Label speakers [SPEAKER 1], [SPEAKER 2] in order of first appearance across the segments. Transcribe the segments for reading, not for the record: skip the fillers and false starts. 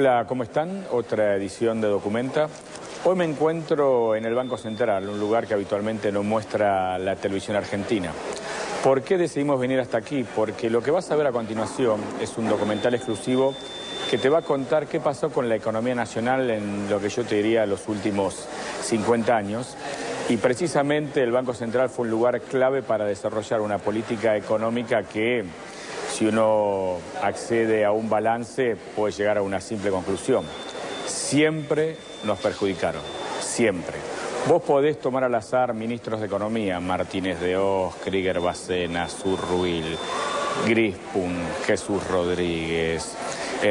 [SPEAKER 1] Hola, ¿cómo están? Otra edición de Documenta. Hoy me encuentro en el Banco Central, un lugar que habitualmente no muestra la televisión argentina. ¿Por qué decidimos venir hasta aquí? Porque lo que vas a ver a continuación es un documental exclusivo que te va a contar qué pasó con la economía nacional en lo que yo te diría los últimos 50 años. Y precisamente el Banco Central fue un lugar clave para desarrollar una política económica que, si uno accede a un balance, puede llegar a una simple conclusión. Siempre nos perjudicaron, siempre. Vos podés tomar al azar ministros de Economía, Martínez de Hoz, Krieger Bacena, Zurruil, Grispun, Jesús Rodríguez,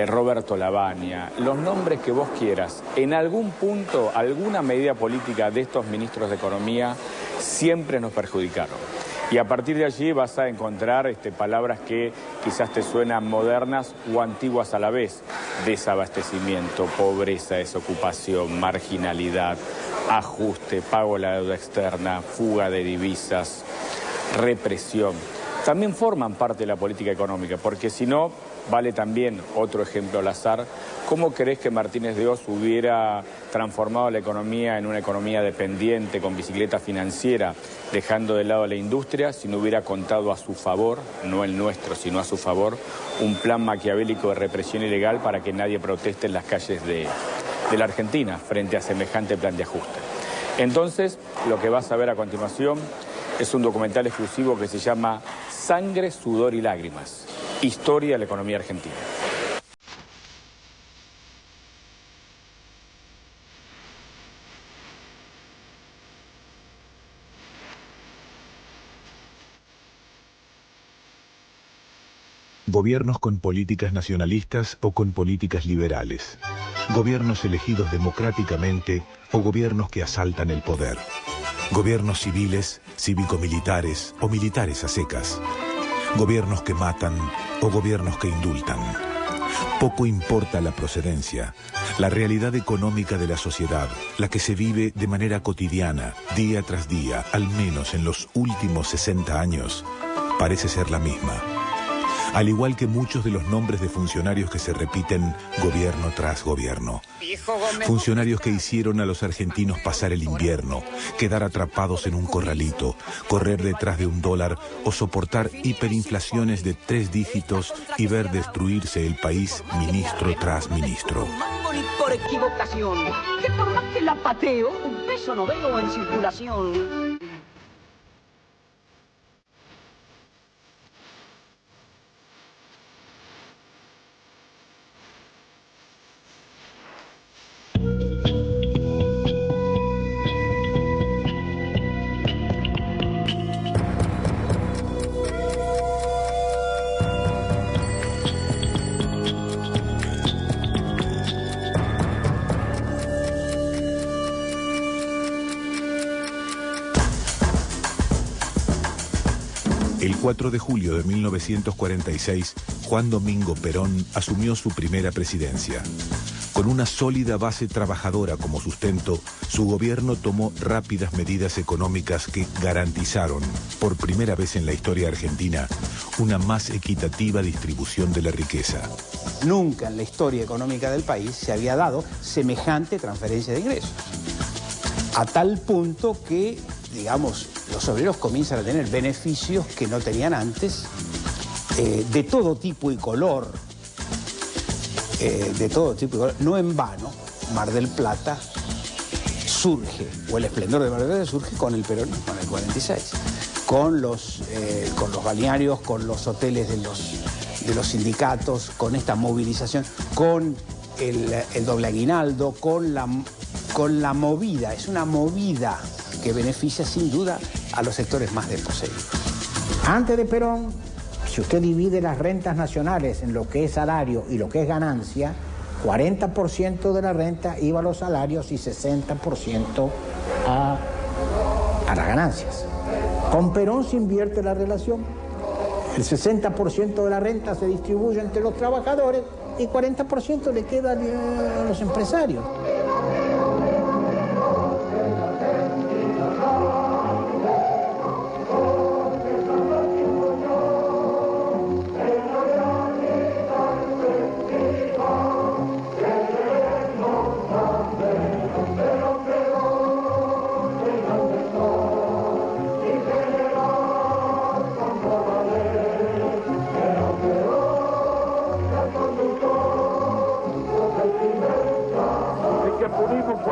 [SPEAKER 1] Roberto Lavagna, los nombres que vos quieras. En algún punto, alguna medida política de estos ministros de Economía siempre nos perjudicaron. Y a partir de allí vas a encontrar palabras que quizás te suenan modernas o antiguas a la vez. Desabastecimiento, pobreza, desocupación, marginalidad, ajuste, pago de la deuda externa, fuga de divisas, represión. También forman parte de la política económica, porque si no, vale también otro ejemplo al azar. ¿Cómo crees que Martínez de Hoz hubiera transformado la economía en una economía dependiente, con bicicleta financiera, dejando de lado la industria, si no hubiera contado a su favor, no el nuestro, sino a su favor, un plan maquiavélico de represión ilegal para que nadie proteste en las calles de la Argentina frente a semejante plan de ajuste? Entonces, lo que vas a ver a continuación es un documental exclusivo que se llama Sangre, Sudor y Lágrimas, historia de la economía argentina.
[SPEAKER 2] Gobiernos con políticas nacionalistas o con políticas liberales. Gobiernos elegidos democráticamente o gobiernos que asaltan el poder. Gobiernos civiles, cívico-militares o militares a secas. Gobiernos que matan o gobiernos que indultan. Poco importa la procedencia, la realidad económica de la sociedad, la que se vive de manera cotidiana, día tras día, al menos en los últimos 60 años, parece ser la misma. Al igual que muchos de los nombres de funcionarios que se repiten gobierno tras gobierno. Funcionarios que hicieron a los argentinos pasar el invierno, quedar atrapados en un corralito, correr detrás de un dólar o soportar hiperinflaciones de 3 dígitos y ver destruirse el país ministro tras ministro.
[SPEAKER 3] Por equivocación, que por más que la pateo, un peso no veo en circulación.
[SPEAKER 2] El 4 de julio de 1946, Juan Domingo Perón asumió su primera presidencia. Con una sólida base trabajadora como sustento, su gobierno tomó rápidas medidas económicas que garantizaron, por primera vez en la historia argentina, una más equitativa distribución de la riqueza.
[SPEAKER 4] Nunca en la historia económica del país se había dado semejante transferencia de ingresos. A tal punto que, digamos, los obreros comienzan a tener beneficios que no tenían antes, de todo tipo y color, no en vano. Mar del Plata surge, o el esplendor de Mar del Plata surge con el peronismo en el 46, con los balnearios, con los hoteles de los sindicatos, con esta movilización, con el doble aguinaldo, con la movida. Es una movida que beneficia sin duda a los sectores más desposeídos.
[SPEAKER 5] Antes de Perón, si usted divide las rentas nacionales en lo que es salario y lo que es ganancia, 40% de la renta iba a los salarios y 60% a las ganancias. Con Perón se invierte la relación. El 60% de la renta se distribuye entre los trabajadores y 40% le queda a los empresarios.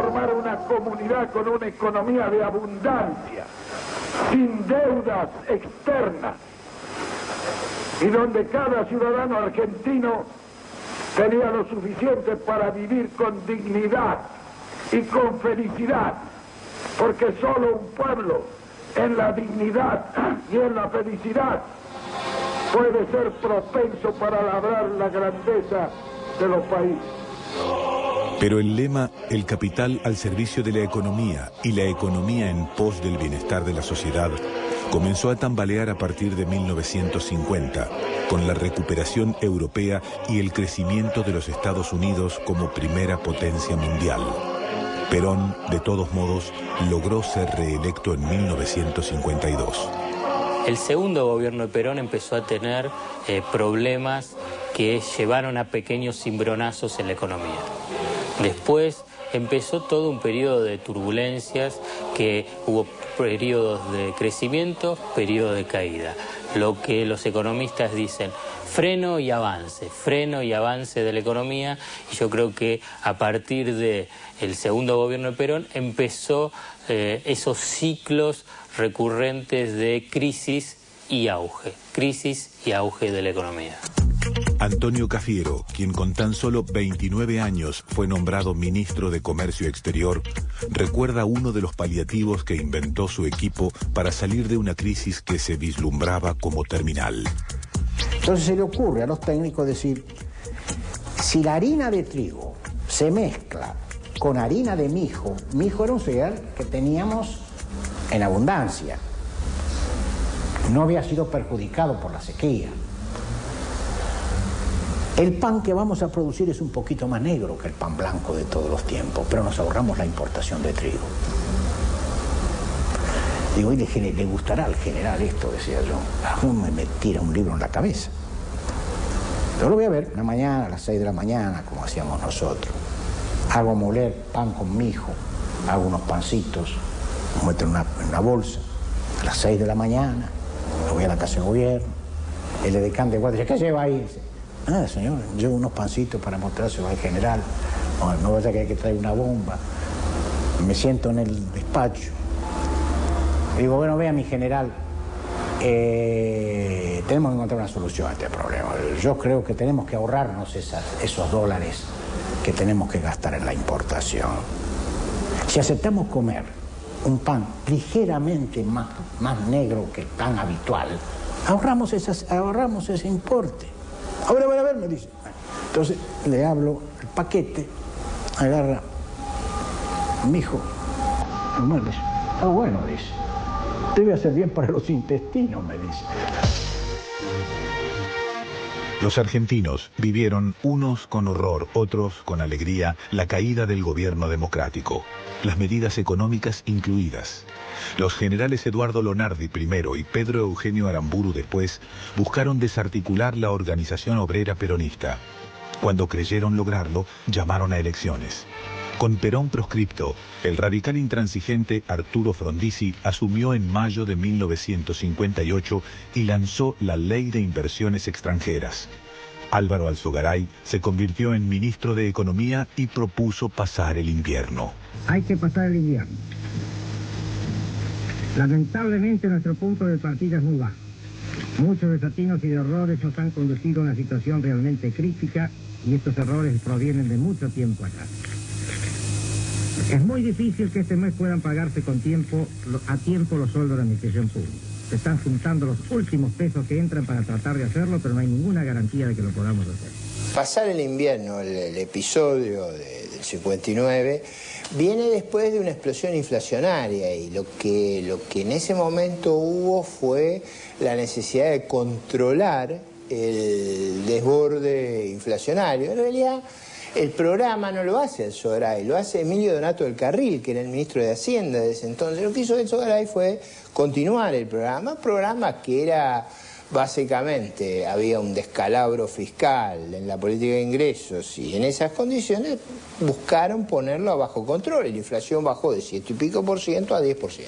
[SPEAKER 6] formar una comunidad con una economía de abundancia, sin deudas externas, y donde cada ciudadano argentino tenía lo suficiente para vivir con dignidad y con felicidad, porque solo un pueblo en la dignidad y en la felicidad puede ser propenso para labrar la grandeza de los países.
[SPEAKER 2] Pero el lema, el capital al servicio de la economía y la economía en pos del bienestar de la sociedad, comenzó a tambalear a partir de 1950, con la recuperación europea y el crecimiento de los Estados Unidos como primera potencia mundial. Perón, de todos modos, logró ser reelecto en 1952.
[SPEAKER 7] El segundo gobierno de Perón empezó a tener problemas que llevaron a pequeños cimbronazos en la economía. Después empezó todo un periodo de turbulencias, que hubo periodos de crecimiento, periodos de caída. Lo que los economistas dicen, freno y avance de la economía, y yo creo que a partir del segundo gobierno de Perón empezó esos ciclos recurrentes de crisis y auge de la economía.
[SPEAKER 2] Antonio Cafiero, quien con tan solo 29 años fue nombrado ministro de Comercio Exterior, recuerda uno de los paliativos que inventó su equipo para salir de una crisis que se vislumbraba como terminal.
[SPEAKER 5] Entonces se le ocurre a los técnicos decir, si la harina de trigo se mezcla con harina de mijo era un cereal que teníamos en abundancia, no había sido perjudicado por la sequía. El pan que vamos a producir es un poquito más negro que el pan blanco de todos los tiempos, pero nos ahorramos la importación de trigo. Digo, ¿y le gustará al general esto? Decía yo. Aún me tira un libro en la cabeza. Yo lo voy a ver una mañana, a las 6 de la mañana, como hacíamos nosotros. Hago moler pan con mijo, hago unos pancitos, los meto en una bolsa. A las 6 de la mañana, lo voy a la casa de gobierno. El edecán de guardia dice, ¿qué lleva ahí? Dice, ah, señor, llevo unos pancitos para mostrárselo al general. No vaya que hay que traer una bomba. Me siento en el despacho. Digo, bueno, vea, mi general, tenemos que encontrar una solución a este problema. Yo creo que tenemos que ahorrarnos esos dólares que tenemos que gastar en la importación. Si aceptamos comer un pan ligeramente más negro que el pan habitual, ahorramos ese importe. A ver, me dice. Entonces le hablo el paquete, agarra, mijo, lo muerde. Ah, bueno, dice. Debe hacer bien para los intestinos, me dice.
[SPEAKER 2] Los argentinos vivieron, unos con horror, otros con alegría, la caída del gobierno democrático, las medidas económicas incluidas. Los generales Eduardo Lonardi primero y Pedro Eugenio Aramburu después buscaron desarticular la organización obrera peronista. Cuando creyeron lograrlo, llamaron a elecciones. Con Perón proscripto, el radical intransigente Arturo Frondizi asumió en mayo de 1958 y lanzó la Ley de Inversiones Extranjeras. Álvaro Alzogaray se convirtió en ministro de Economía y propuso pasar el invierno.
[SPEAKER 8] Hay que pasar el invierno. Lamentablemente nuestro punto de partida es muy bajo. Muchos desatinos y de errores nos han conducido a una situación realmente crítica y estos errores provienen de mucho tiempo atrás. Es muy difícil que este mes puedan pagarse a tiempo los sueldos de la administración pública. Se están juntando los últimos pesos que entran para tratar de hacerlo, pero no hay ninguna garantía de que lo podamos hacer.
[SPEAKER 9] Pasar el invierno, el episodio del 59, viene después de una explosión inflacionaria y lo que en ese momento hubo fue la necesidad de controlar el desborde inflacionario. En realidad, el programa no lo hace Alzogaray, lo hace Emilio Donato del Carril, que era el ministro de Hacienda de ese entonces. Lo que hizo Alzogaray fue continuar el programa que era básicamente, había un descalabro fiscal en la política de ingresos y en esas condiciones buscaron ponerlo bajo control. La inflación bajó de 7 y pico % a 10%.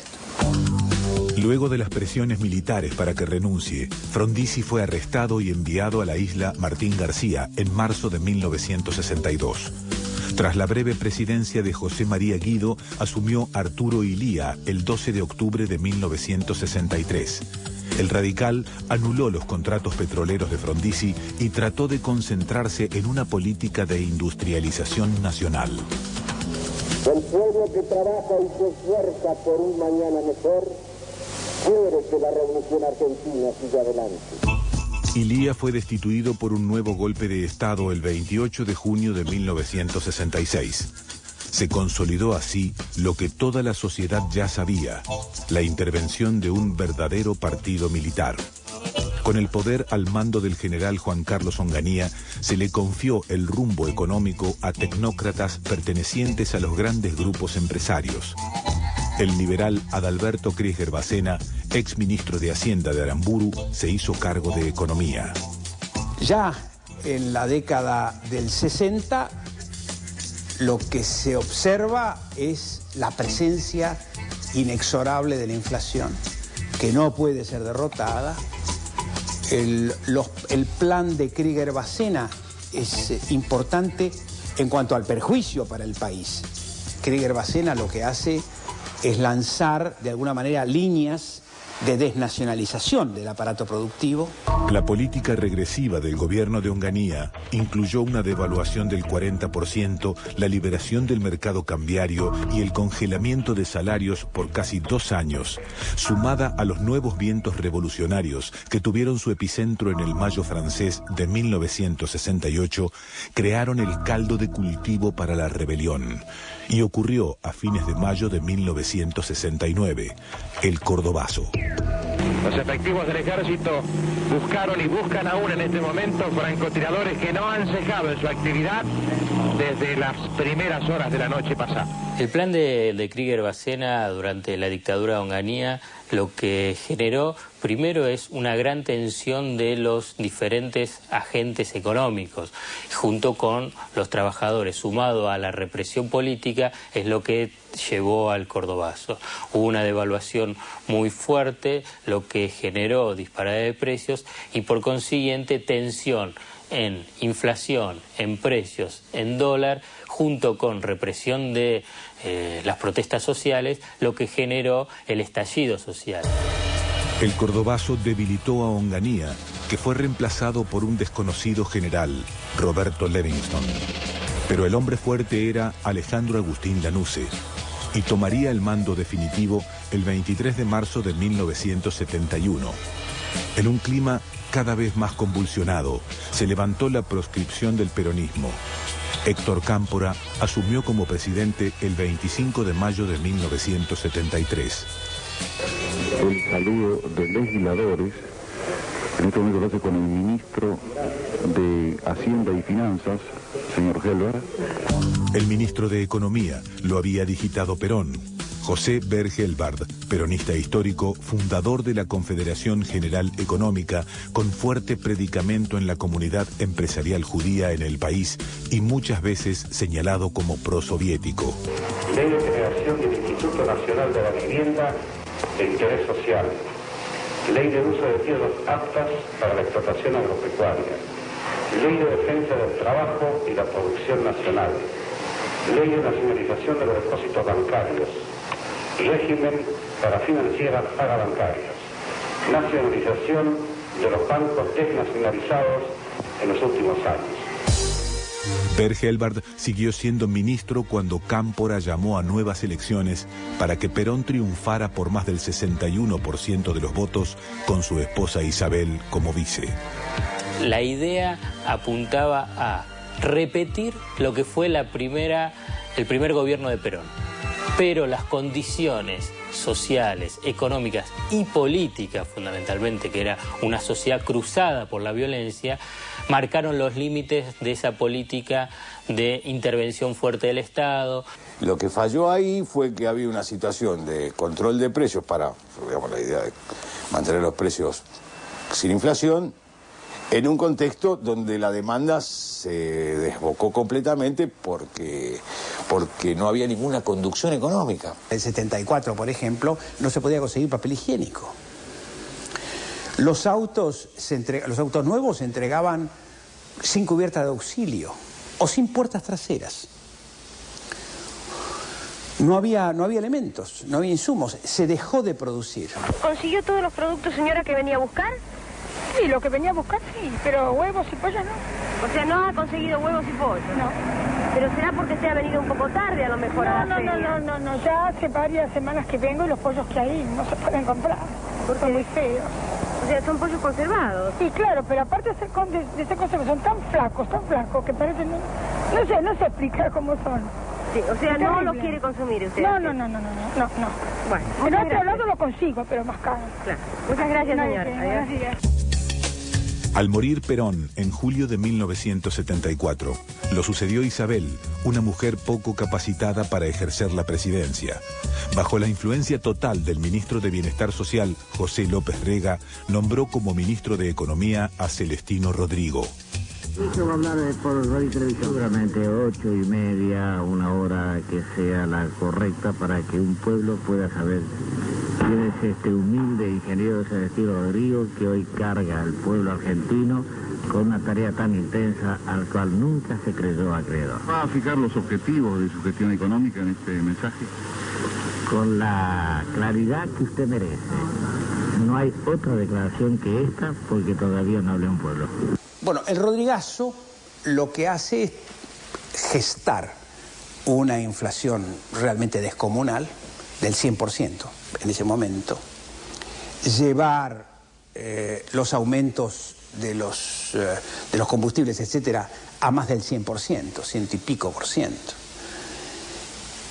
[SPEAKER 2] Luego de las presiones militares para que renuncie, Frondizi fue arrestado y enviado a la isla Martín García en marzo de 1962. Tras la breve presidencia de José María Guido, asumió Arturo Illia el 12 de octubre de 1963. El radical anuló los contratos petroleros de Frondizi y trató de concentrarse en una política de industrialización nacional.
[SPEAKER 10] El pueblo que trabaja y se esfuerza por un mañana mejor quiere que la revolución argentina siga adelante.
[SPEAKER 2] Illia fue destituido por un nuevo golpe de Estado el 28 de junio de 1966. Se consolidó así lo que toda la sociedad ya sabía, la intervención de un verdadero partido militar. Con el poder al mando del general Juan Carlos Onganía, se le confió el rumbo económico a tecnócratas pertenecientes a los grandes grupos empresarios. El liberal Adalberto Krieger Bacena, ex ministro de Hacienda de Aramburu, se hizo cargo de Economía.
[SPEAKER 4] Ya en la década del 60, lo que se observa es la presencia inexorable de la inflación, que no puede ser derrotada. El plan de Krieger Bacena es importante en cuanto al perjuicio para el país. Krieger Bacena lo que hace es lanzar de alguna manera líneas de desnacionalización del aparato productivo.
[SPEAKER 2] La política regresiva del gobierno de Onganía incluyó una devaluación del 40%, la liberación del mercado cambiario y el congelamiento de salarios por casi 2 años, sumada a los nuevos vientos revolucionarios que tuvieron su epicentro en el Mayo francés de 1968, crearon el caldo de cultivo para la rebelión. Y ocurrió a fines de mayo de 1969, el Cordobazo.
[SPEAKER 11] Los efectivos del ejército buscaron y buscan aún en este momento francotiradores que no han cesado en su actividad desde las primeras horas de la noche pasada.
[SPEAKER 7] El plan de Krieger Bacena durante la dictadura de Onganía lo que generó primero es una gran tensión de los diferentes agentes económicos junto con los trabajadores, sumado a la represión política, es lo que llevó al Cordobazo. Hubo una devaluación muy fuerte, lo que generó disparada de precios y por consiguiente tensión en inflación, en precios, en dólar, junto con represión de las protestas sociales, lo que generó el estallido social.
[SPEAKER 2] El Cordobazo debilitó a Onganía, que fue reemplazado por un desconocido general, Roberto Livingston. Pero el hombre fuerte era Alejandro Agustín Lanusse, y tomaría el mando definitivo el 23 de marzo de 1971. En un clima cada vez más convulsionado, se levantó la proscripción del peronismo. Héctor Cámpora asumió como presidente el 25 de mayo de 1973.
[SPEAKER 12] El saludo de legisladores, en este momento lo hace con el ministro de Hacienda y Finanzas, señor Helber.
[SPEAKER 2] El ministro de Economía lo había digitado Perón. José Bergelbard, peronista histórico, fundador de la Confederación General Económica, con fuerte predicamento en la comunidad empresarial judía en el país y muchas veces señalado como prosoviético.
[SPEAKER 13] Ley de creación del Instituto Nacional de la Vivienda de Interés Social. Ley de uso de tierras aptas para la explotación agropecuaria. Ley de defensa del trabajo y la producción nacional. Ley de nacionalización de los depósitos bancarios. Régimen para financieras parabancarias. Nacionalización de los bancos desnacionalizados en los últimos años.
[SPEAKER 2] Bergelbard siguió siendo ministro cuando Cámpora llamó a nuevas elecciones para que Perón triunfara por más del 61% de los votos, con su esposa Isabel como vice.
[SPEAKER 7] La idea apuntaba a repetir lo que fue el primer gobierno de Perón. Pero las condiciones sociales, económicas y políticas, fundamentalmente, que era una sociedad cruzada por la violencia, marcaron los límites de esa política de intervención fuerte del Estado.
[SPEAKER 14] Lo que falló ahí fue que había una situación de control de precios para, digamos, la idea de mantener los precios sin inflación, en un contexto donde la demanda se desbocó completamente porque no había ninguna conducción económica.
[SPEAKER 4] En el 74, por ejemplo, no se podía conseguir papel higiénico. Los autos nuevos se entregaban sin cubierta de auxilio o sin puertas traseras. No había elementos, no había insumos, se dejó de producir.
[SPEAKER 15] ¿Consiguió todos los productos, señora, que venía a buscar?
[SPEAKER 16] Sí, lo que venía a buscar sí, pero huevos y pollo no.
[SPEAKER 15] O sea, no ha conseguido huevos y pollo.
[SPEAKER 16] No.
[SPEAKER 15] Pero será porque usted ha venido un poco tarde a lo mejor a la feria.
[SPEAKER 16] No, ya hace varias semanas que vengo y los pollos que hay no se pueden comprar, porque son muy feos.
[SPEAKER 15] O sea, son pollos conservados.
[SPEAKER 16] Sí, claro, pero aparte de ser conservados, son tan flacos, que parecen... No se explica cómo son.
[SPEAKER 15] Sí, o sea, no los quiere consumir usted.
[SPEAKER 16] No.
[SPEAKER 15] Bueno,
[SPEAKER 16] En otro lado lo consigo, pero más caro.
[SPEAKER 15] Claro. Muchas gracias, señora.
[SPEAKER 16] Buenos días.
[SPEAKER 2] Al morir Perón en julio de 1974, lo sucedió Isabel, una mujer poco capacitada para ejercer la presidencia. Bajo la influencia total del ministro de Bienestar Social, José López Rega, nombró como ministro de Economía a Celestino Rodrigo.
[SPEAKER 8] ¿Qué va a hablar por radio y televisión? Seguramente 8:30, una hora que sea la correcta para que un pueblo pueda saber quién es este humilde ingeniero Celestino Rodrigo que hoy carga al pueblo argentino con una tarea tan intensa al cual nunca se creyó acreedor.
[SPEAKER 12] ¿Va a fijar los objetivos de su gestión económica en este mensaje?
[SPEAKER 8] Con la claridad que usted merece. No hay otra declaración que esta porque todavía no hablé un pueblo.
[SPEAKER 4] Bueno, el Rodrigazo lo que hace es gestar una inflación realmente descomunal del 100% en ese momento, llevar los aumentos de los combustibles, etcétera, a más del 100%, 100 y pico por ciento.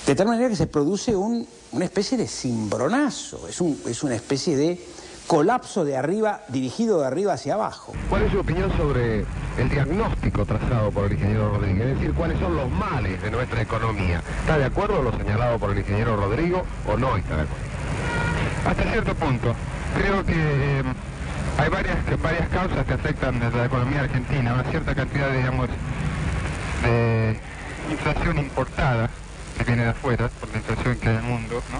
[SPEAKER 4] De tal manera que se produce una especie de cimbronazo, es una especie de colapso de arriba, dirigido de arriba hacia abajo.
[SPEAKER 11] ¿Cuál es su opinión sobre el diagnóstico trazado por el ingeniero Rodríguez? Es decir, ¿cuáles son los males de nuestra economía? ¿Está de acuerdo lo señalado por el ingeniero Rodrigo o no está de acuerdo?
[SPEAKER 17] Hasta cierto punto. Creo que hay varias causas que afectan a la economía argentina, una cierta cantidad, digamos, de inflación importada que viene de afuera, por la inflación que hay en el mundo, ¿no?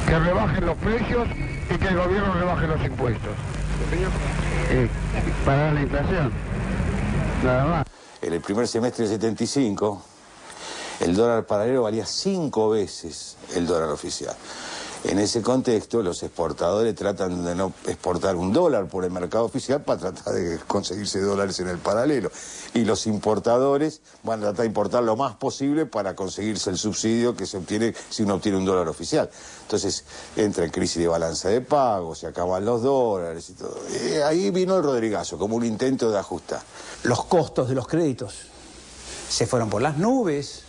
[SPEAKER 17] Que rebajen los precios y que el gobierno rebaje los impuestos.
[SPEAKER 8] Para la inflación, nada más.
[SPEAKER 14] En el primer semestre del 75, el dólar paralelo valía 5 veces el dólar oficial. En ese contexto, los exportadores tratan de no exportar un dólar por el mercado oficial para tratar de conseguirse dólares en el paralelo. Y los importadores van a tratar de importar lo más posible para conseguirse el subsidio que se obtiene si uno obtiene un dólar oficial. Entonces, entra en crisis de balanza de pago, se acaban los dólares y todo. Y ahí vino el Rodrigazo, como un intento de ajustar.
[SPEAKER 4] Los costos de los créditos se fueron por las nubes.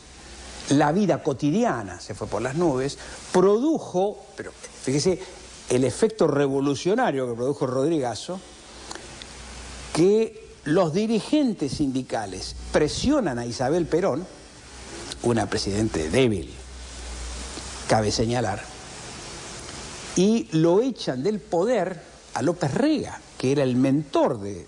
[SPEAKER 4] La vida cotidiana se fue por las nubes, produjo, pero fíjese, el efecto revolucionario que produjo Rodrigazo, que los dirigentes sindicales presionan a Isabel Perón, una presidente débil, cabe señalar, y lo echan del poder a López Rega, que era el mentor de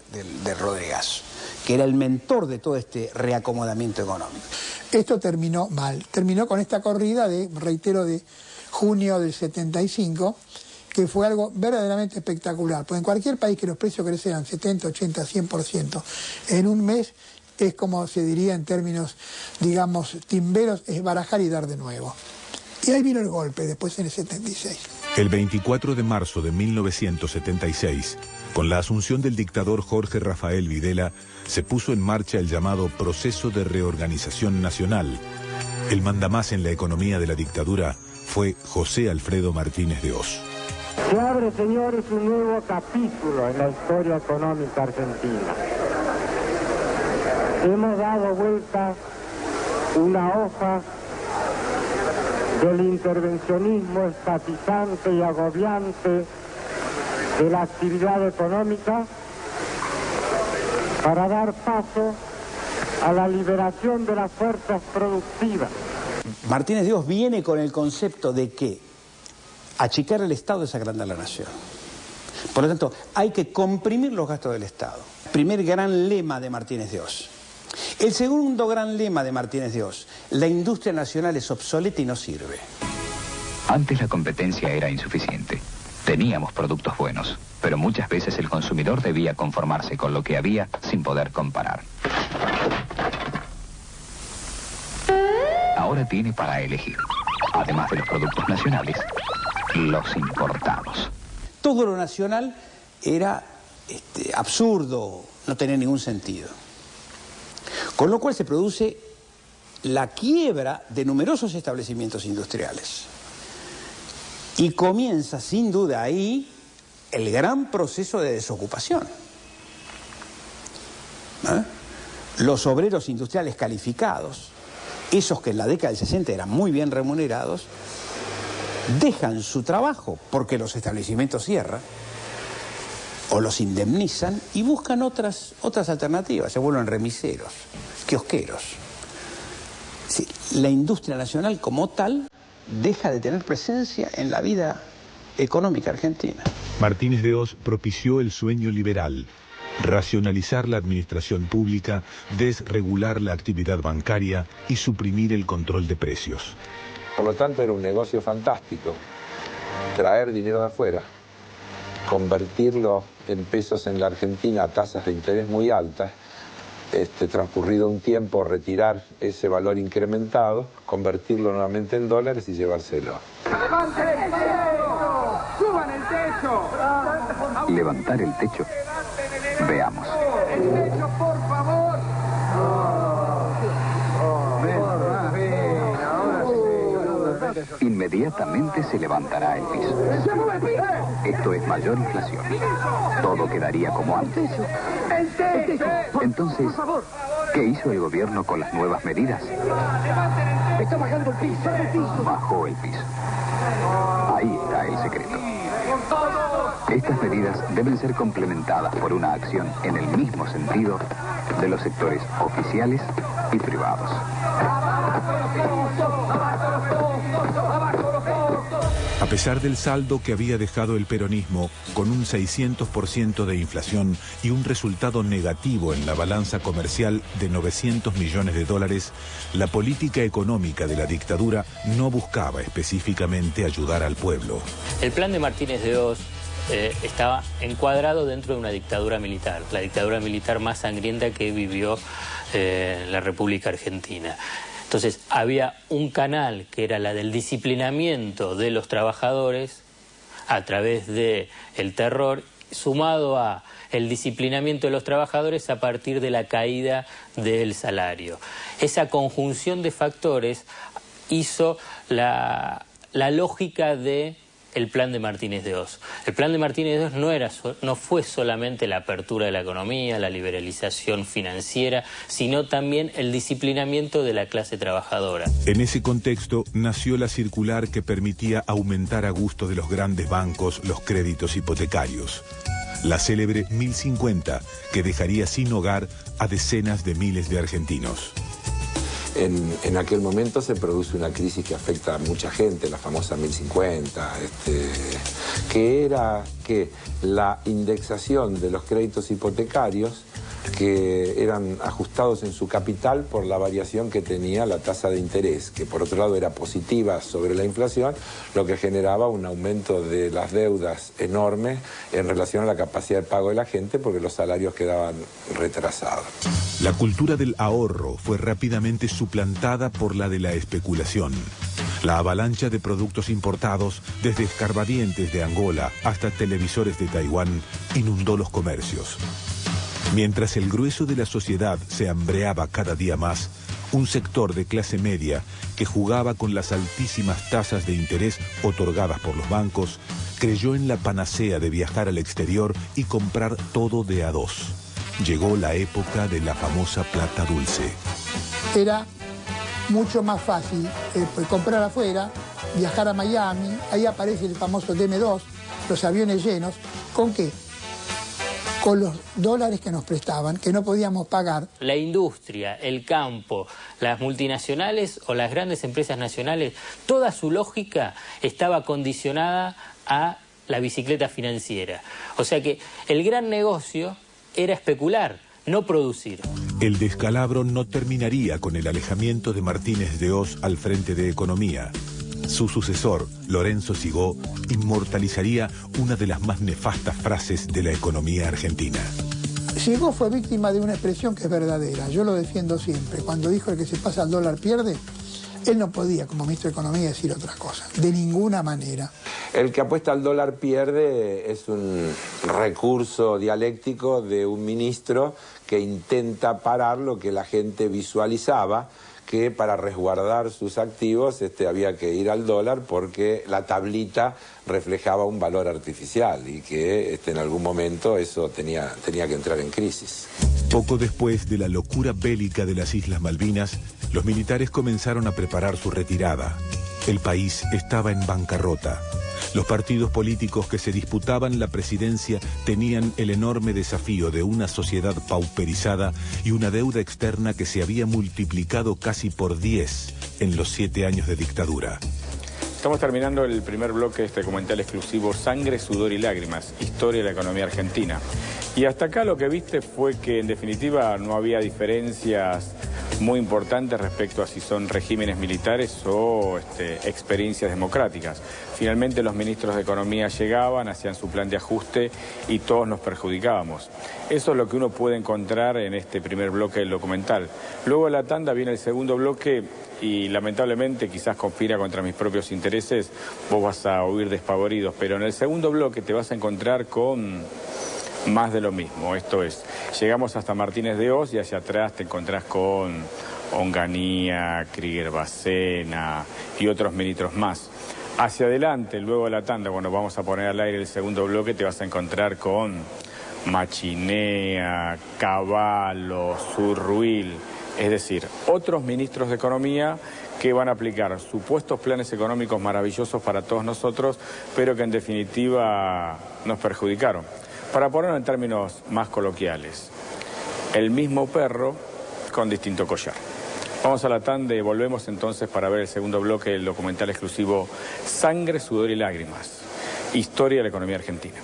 [SPEAKER 4] Rodrigazo, que era el mentor de todo este reacomodamiento económico.
[SPEAKER 18] Esto terminó mal, terminó con esta corrida de junio del 75, que fue algo verdaderamente espectacular, porque en cualquier país que los precios crecieran 70, 80, 100% en un mes, es como se diría en términos, digamos, timberos, es barajar y dar de nuevo. Y ahí vino el golpe, después en el 76.
[SPEAKER 2] El 24 de marzo de 1976, con la asunción del dictador Jorge Rafael Videla, se puso en marcha el llamado Proceso de Reorganización Nacional. El mandamás en la economía de la dictadura fue José Alfredo Martínez de Oz.
[SPEAKER 8] Se abre, señores, un nuevo capítulo en la historia económica argentina. Hemos dado vuelta una hoja del intervencionismo estatizante y agobiante de la actividad económica para dar paso a la liberación de las fuerzas productivas.
[SPEAKER 4] Martínez de Oz viene con el concepto de que achicar el Estado es agrandar la nación. Por lo tanto, hay que comprimir los gastos del Estado. Primer gran lema de Martínez de Oz. El segundo gran lema de Martínez de Oz: la industria nacional es obsoleta y no sirve.
[SPEAKER 19] Antes la competencia era insuficiente. Teníamos productos buenos, pero muchas veces el consumidor debía conformarse con lo que había sin poder comparar. ahora tiene para elegir, además de los productos nacionales, los importados.
[SPEAKER 4] Todo lo nacional era absurdo, no tenía ningún sentido. Con lo cual se produce la quiebra de numerosos establecimientos industriales. Y comienza sin duda ahí el gran proceso de desocupación. Los obreros industriales calificados, esos que en la década del 60 eran muy bien remunerados, dejan su trabajo porque los establecimientos cierran o los indemnizan y buscan otras alternativas, se vuelven remiseros, kiosqueros. Sí, la industria nacional como tal deja de tener presencia en la vida económica argentina.
[SPEAKER 2] Martínez de Hoz propició el sueño liberal: racionalizar la administración pública, desregular la actividad bancaria y suprimir el control de precios.
[SPEAKER 20] Por lo tanto, era un negocio fantástico. Traer dinero de afuera, convertirlo en pesos en la Argentina a tasas de interés muy altas, transcurrido un tiempo, retirar ese valor incrementado, convertirlo nuevamente en dólares y llevárselo.
[SPEAKER 6] ¡Levanten el techo! ¡Suban el techo!
[SPEAKER 19] ¿Levantar el techo? Veamos.
[SPEAKER 6] ¡El techo, por favor!
[SPEAKER 19] Inmediatamente se levantará el piso. Esto es mayor inflación. Todo quedaría como antes. Entonces, ¿qué hizo el gobierno con las nuevas medidas?
[SPEAKER 6] Está bajando el piso.
[SPEAKER 19] Bajó el piso. Ahí está el secreto. Estas medidas deben ser complementadas por una acción en el mismo sentido de los sectores oficiales y privados.
[SPEAKER 2] A pesar del saldo que había dejado el peronismo, con un 600% de inflación y un resultado negativo en la balanza comercial de 900 millones de dólares, la política económica de la dictadura no buscaba específicamente ayudar al pueblo.
[SPEAKER 7] El plan de Martínez de Hoz estaba encuadrado dentro de una dictadura militar, la dictadura militar más sangrienta que vivió la República Argentina. Entonces había un canal que era la del disciplinamiento de los trabajadores a través del terror, sumado a el disciplinamiento de los trabajadores a partir de la caída del salario. Esa conjunción de factores hizo la lógica de el plan de Martínez de Hoz. El plan de Martínez de Hoz no fue solamente la apertura de la economía, la liberalización financiera, sino también el disciplinamiento de la clase trabajadora.
[SPEAKER 2] En ese contexto nació la circular que permitía aumentar a gusto de los grandes bancos los créditos hipotecarios. La célebre 1050, que dejaría sin hogar a decenas de miles de argentinos.
[SPEAKER 20] En aquel momento se produce una crisis que afecta a mucha gente, la famosa 1050, que era que la indexación de los créditos hipotecarios que eran ajustados en su capital por la variación que tenía la tasa de interés, que por otro lado era positiva sobre la inflación, lo que generaba un aumento de las deudas enorme en relación a la capacidad de pago de la gente, porque los salarios quedaban retrasados.
[SPEAKER 2] La cultura del ahorro fue rápidamente suplantada por la de la especulación. La avalancha de productos importados, desde escarbadientes de Angola hasta televisores de Taiwán, inundó los comercios. Mientras el grueso de la sociedad se hambreaba cada día más, un sector de clase media que jugaba con las altísimas tasas de interés otorgadas por los bancos, creyó en la panacea de viajar al exterior y comprar todo de a dos. Llegó la época de la famosa plata dulce.
[SPEAKER 18] Era mucho más fácil comprar afuera, viajar a Miami, ahí aparece el famoso DM2, los aviones llenos. ¿Con qué? Con los dólares que nos prestaban, que no podíamos pagar.
[SPEAKER 7] La industria, el campo, las multinacionales o las grandes empresas nacionales, toda su lógica estaba condicionada a la bicicleta financiera. O sea que el gran negocio era especular, no producir.
[SPEAKER 2] El descalabro no terminaría con el alejamiento de Martínez de Hoz al frente de Economía. Su sucesor, Lorenzo Sigó, inmortalizaría una de las más nefastas frases de la economía argentina.
[SPEAKER 18] Sigó fue víctima de una expresión que es verdadera, yo lo defiendo siempre. Cuando dijo el que se pasa al dólar pierde, Él no podía, como ministro de Economía, decir otra cosa, de ninguna manera.
[SPEAKER 20] El que apuesta al dólar pierde es un recurso dialéctico de un ministro que intenta parar lo que la gente visualizaba, que para resguardar sus activos había que ir al dólar porque la tablita reflejaba un valor artificial y que en algún momento eso tenía que entrar en crisis.
[SPEAKER 2] Poco después de la locura bélica de las Islas Malvinas, los militares comenzaron a preparar su retirada. El país estaba en bancarrota. Los partidos políticos que se disputaban la presidencia tenían el enorme desafío de una sociedad pauperizada y una deuda externa que se había multiplicado casi por 10 en los 7 años de dictadura.
[SPEAKER 1] Estamos terminando el primer bloque de este documental exclusivo Sangre, Sudor y Lágrimas, Historia de la Economía Argentina. Y hasta acá lo que viste fue que en definitiva no había diferencias muy importantes respecto a si son regímenes militares o experiencias democráticas. Finalmente los ministros de Economía llegaban, hacían su plan de ajuste y todos nos perjudicábamos. Eso es lo que uno puede encontrar en este primer bloque del documental. Luego de la tanda viene el segundo bloque y lamentablemente quizás conspira contra mis propios intereses, vos vas a oír despavoridos, pero en el segundo bloque te vas a encontrar con más de lo mismo. Esto es, llegamos hasta Martínez de Hoz y hacia atrás te encontrás con Onganía, Krieger Bacena y otros ministros más. Hacia adelante, luego de la tanda, cuando vamos a poner al aire el segundo bloque, te vas a encontrar con Machinea, Cavallo, Surruil, es decir, otros ministros de Economía que van a aplicar supuestos planes económicos maravillosos para todos nosotros, pero que en definitiva nos perjudicaron. Para ponerlo en términos más coloquiales, el mismo perro con distinto collar. Vamos a la tanda y volvemos entonces para ver el segundo bloque del documental exclusivo Sangre, Sudor y Lágrimas, Historia de la Economía Argentina.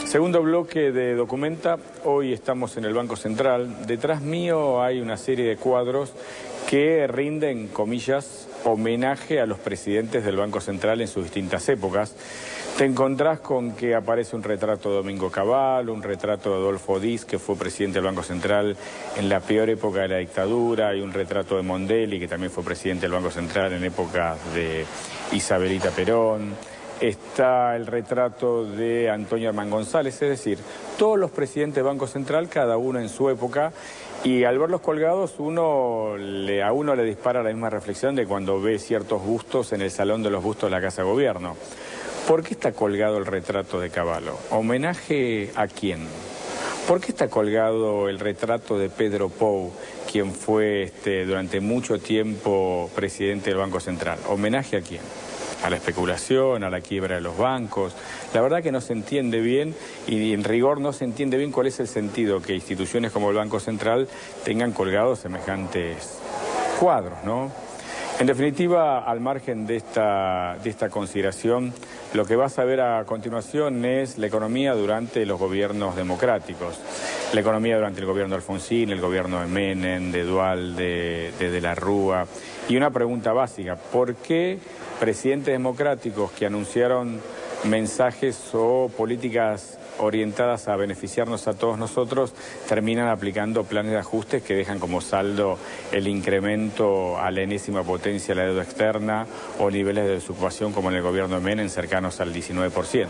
[SPEAKER 1] Segundo bloque de Documenta, hoy estamos en el Banco Central. Detrás mío hay una serie de cuadros que rinden, comillas, homenaje a los presidentes del Banco Central en sus distintas épocas. Te encontrás con que aparece un retrato de Domingo Cavallo, un retrato de Adolfo Diz, que fue presidente del Banco Central en la peor época de la dictadura, y un retrato de Mondelli, que también fue presidente del Banco Central en épocas de Isabelita Perón. Está el retrato de Antonio Herman González, es decir, todos los presidentes del Banco Central, cada uno en su época, y al verlos colgados a uno le dispara la misma reflexión de cuando ve ciertos bustos en el Salón de los Bustos de la Casa de Gobierno. ¿Por qué está colgado el retrato de Cavallo? ¿Homenaje a quién? ¿Por qué está colgado el retrato de Pedro Pou, quien fue durante mucho tiempo presidente del Banco Central? ¿Homenaje a quién? A la especulación, a la quiebra de los bancos. La verdad que no se entiende bien y en rigor no se entiende bien cuál es el sentido que instituciones como el Banco Central tengan colgados semejantes cuadros, ¿no? En definitiva, al margen de esta consideración, lo que vas a ver a continuación es la economía durante los gobiernos democráticos. La economía durante el gobierno de Alfonsín, el gobierno de Menem, de Duhalde, de la Rúa. Y una pregunta básica, ¿por qué presidentes democráticos que anunciaron mensajes o políticas orientadas a beneficiarnos a todos nosotros terminan aplicando planes de ajustes que dejan como saldo el incremento a la enésima potencia de la deuda externa o niveles de desocupación como en el gobierno de Menem cercanos al 19%?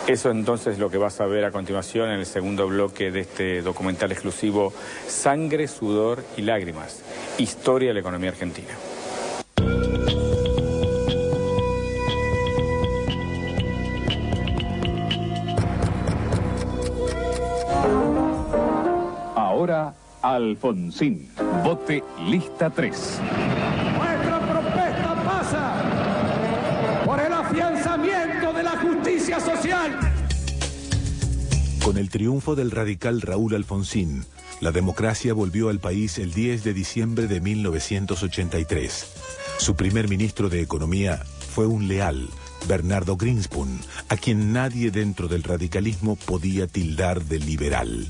[SPEAKER 1] Eso entonces es lo que vas a ver a continuación en el segundo bloque de este documental exclusivo Sangre, Sudor y Lágrimas, Historia de la Economía Argentina.
[SPEAKER 21] Ahora, Alfonsín. Vote lista 3.
[SPEAKER 22] Nuestra propuesta pasa por el afianzamiento de la justicia social.
[SPEAKER 2] Con el triunfo del radical Raúl Alfonsín, la democracia volvió al país el 10 de diciembre de 1983. Su primer ministro de Economía fue un leal, Bernardo Greenspun, a quien nadie dentro del radicalismo podía tildar de liberal.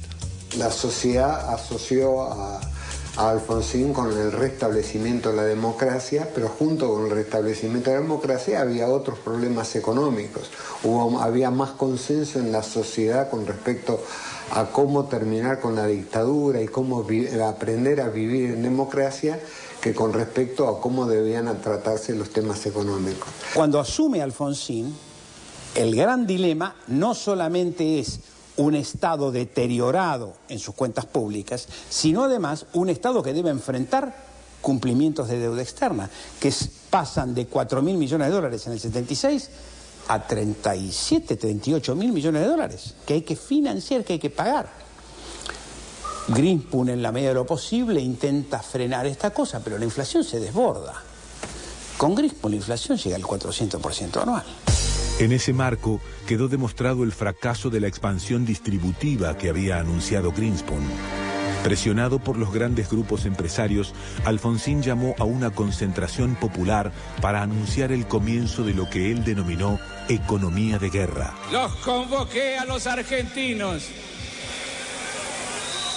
[SPEAKER 23] La sociedad asoció a
[SPEAKER 3] a Alfonsín con el restablecimiento de la democracia, pero junto con el restablecimiento de la democracia había otros problemas económicos. Había más consenso en la sociedad con respecto a cómo terminar con la dictadura y cómo aprender a vivir en democracia, que con respecto a cómo debían tratarse los temas económicos.
[SPEAKER 4] Cuando asume Alfonsín, el gran dilema no solamente es un Estado deteriorado en sus cuentas públicas, sino además un Estado que debe enfrentar cumplimientos de deuda externa, que pasan de 4.000 millones de dólares en el 76 a 37, 38 mil millones de dólares, que hay que financiar, que hay que pagar. Greenspan, en la medida de lo posible, intenta frenar esta cosa, pero la inflación se desborda. Con Greenspan la inflación llega al 400% anual.
[SPEAKER 2] En ese marco quedó demostrado el fracaso de la expansión distributiva que había anunciado Greenspan. Presionado por los grandes grupos empresarios, Alfonsín llamó a una concentración popular para anunciar el comienzo de lo que él denominó economía de guerra.
[SPEAKER 22] Los convoqué a los argentinos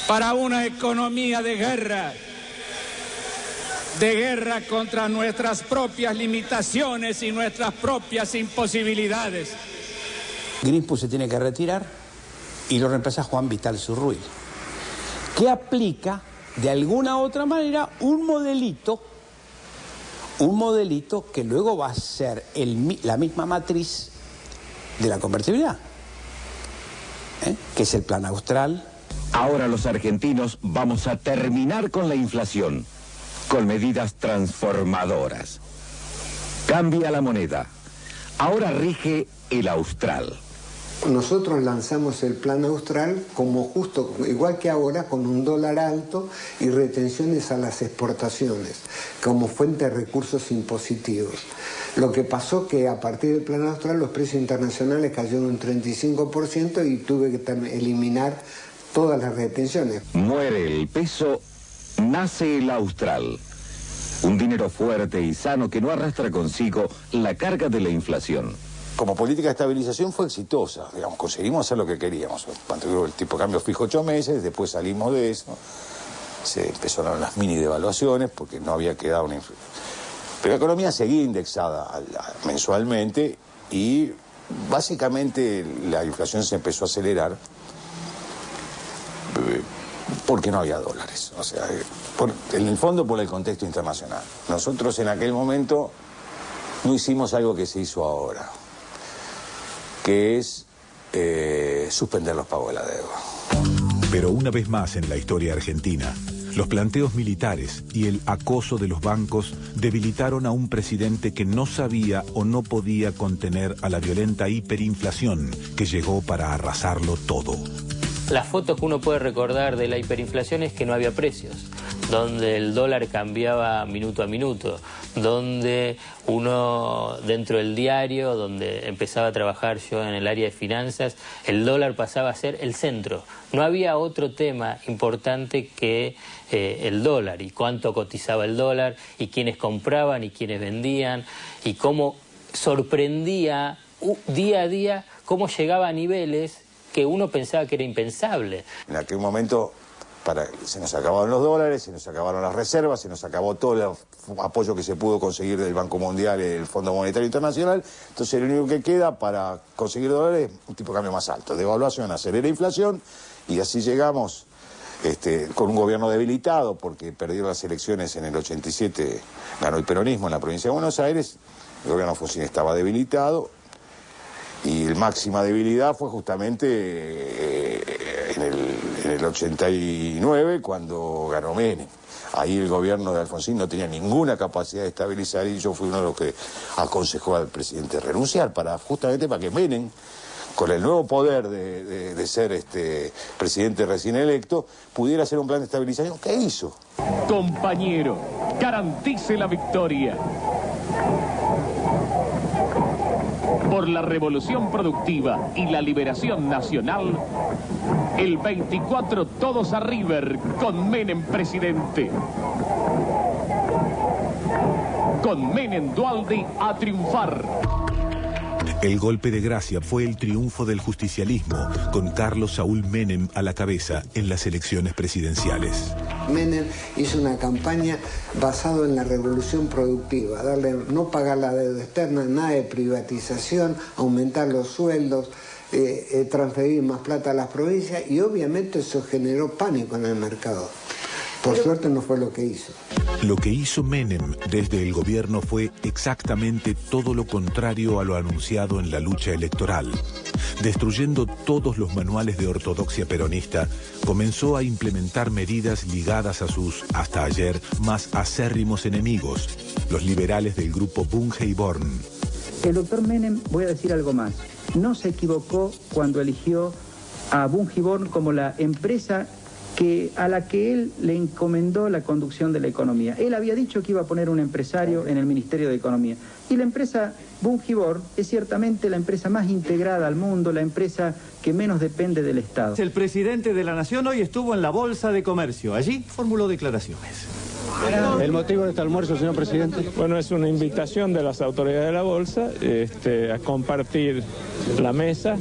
[SPEAKER 22] para una economía de guerra contra nuestras propias limitaciones y nuestras propias imposibilidades.
[SPEAKER 4] Greenspan se tiene que retirar y lo reemplaza Juan Vital Zurruy, que aplica de alguna u otra manera un modelito que luego va a ser la misma matriz de la convertibilidad, que es el Plan Austral.
[SPEAKER 5] Ahora los argentinos vamos a terminar con la inflación, con medidas transformadoras. Cambia la moneda. Ahora rige el Austral.
[SPEAKER 3] Nosotros lanzamos el Plan Austral como justo, igual que ahora, con un dólar alto y retenciones a las exportaciones, como fuente de recursos impositivos. Lo que pasó que a partir del Plan Austral los precios internacionales cayeron un 35% y tuve que eliminar todas las retenciones.
[SPEAKER 5] Muere el peso, nace el Austral. Un dinero fuerte y sano que no arrastra consigo la carga de la inflación.
[SPEAKER 14] Como política de estabilización fue exitosa, digamos, conseguimos hacer lo que queríamos. Mantuvimos el tipo de cambio fijo 8 meses, después salimos de eso, se empezaron las mini devaluaciones porque no había quedado una inflación. Pero la economía seguía indexada mensualmente y básicamente la inflación se empezó a acelerar porque no había dólares, o sea, en el fondo por el contexto internacional. Nosotros en aquel momento no hicimos algo que se hizo ahora, que es suspender los pagos de la deuda.
[SPEAKER 2] Pero una vez más en la historia argentina, los planteos militares y el acoso de los bancos debilitaron a un presidente que no sabía o no podía contener a la violenta hiperinflación que llegó para arrasarlo todo.
[SPEAKER 7] Las fotos que uno puede recordar de la hiperinflación es que no había precios, donde el dólar cambiaba minuto a minuto, donde uno dentro del diario, donde empezaba a trabajar yo en el área de finanzas, el dólar pasaba a ser el centro. No había otro tema importante que el dólar y cuánto cotizaba el dólar y quiénes compraban y quiénes vendían y cómo sorprendía día a día cómo llegaba a niveles que uno pensaba que era impensable.
[SPEAKER 14] En aquel momento se nos acabaron los dólares, se nos acabaron las reservas, se nos acabó todo el apoyo que se pudo conseguir del Banco Mundial y del Fondo Monetario Internacional. Entonces lo único que queda para conseguir dólares es un tipo de cambio más alto. Devaluación, acelera inflación y así llegamos con un gobierno debilitado porque perdió las elecciones en el 87, ganó el peronismo en la provincia de Buenos Aires, el gobierno Alfonsín estaba debilitado. Y la máxima debilidad fue justamente en el 89, cuando ganó Menem. Ahí el gobierno de Alfonsín no tenía ninguna capacidad de estabilizar y yo fui uno de los que aconsejó al presidente renunciar, justamente para que Menem, con el nuevo poder de ser presidente recién electo, pudiera hacer un plan de estabilización. ¿Qué hizo?
[SPEAKER 21] Compañero, garantice la victoria. Por la revolución productiva y la liberación nacional, el 24 todos a River con Menem presidente. Con Menem Dualde a triunfar.
[SPEAKER 2] El golpe de gracia fue el triunfo del justicialismo, con Carlos Saúl Menem a la cabeza en las elecciones presidenciales.
[SPEAKER 3] Menem hizo una campaña basada en la revolución productiva, no pagar la deuda externa, nada de privatización, aumentar los sueldos, transferir más plata a las provincias, y obviamente eso generó pánico en el mercado. Por suerte no fue lo que hizo.
[SPEAKER 2] Lo que hizo Menem desde el gobierno fue exactamente todo lo contrario a lo anunciado en la lucha electoral. Destruyendo todos los manuales de ortodoxia peronista, comenzó a implementar medidas ligadas a sus, hasta ayer, más acérrimos enemigos, los liberales del grupo Bunge y Born.
[SPEAKER 9] El doctor Menem, voy a decir algo más, no se equivocó cuando eligió a Bunge y Born como la empresa a la que él le encomendó la conducción de la economía. Él había dicho que iba a poner un empresario en el Ministerio de Economía. Y la empresa Bunge y Born es ciertamente la empresa más integrada al mundo, la empresa que menos depende del Estado.
[SPEAKER 10] El presidente de la Nación hoy estuvo en la Bolsa de Comercio. Allí formuló declaraciones.
[SPEAKER 23] ¿El motivo de este almuerzo, señor presidente?
[SPEAKER 24] Bueno, es una invitación de las autoridades de la Bolsa a compartir la mesa,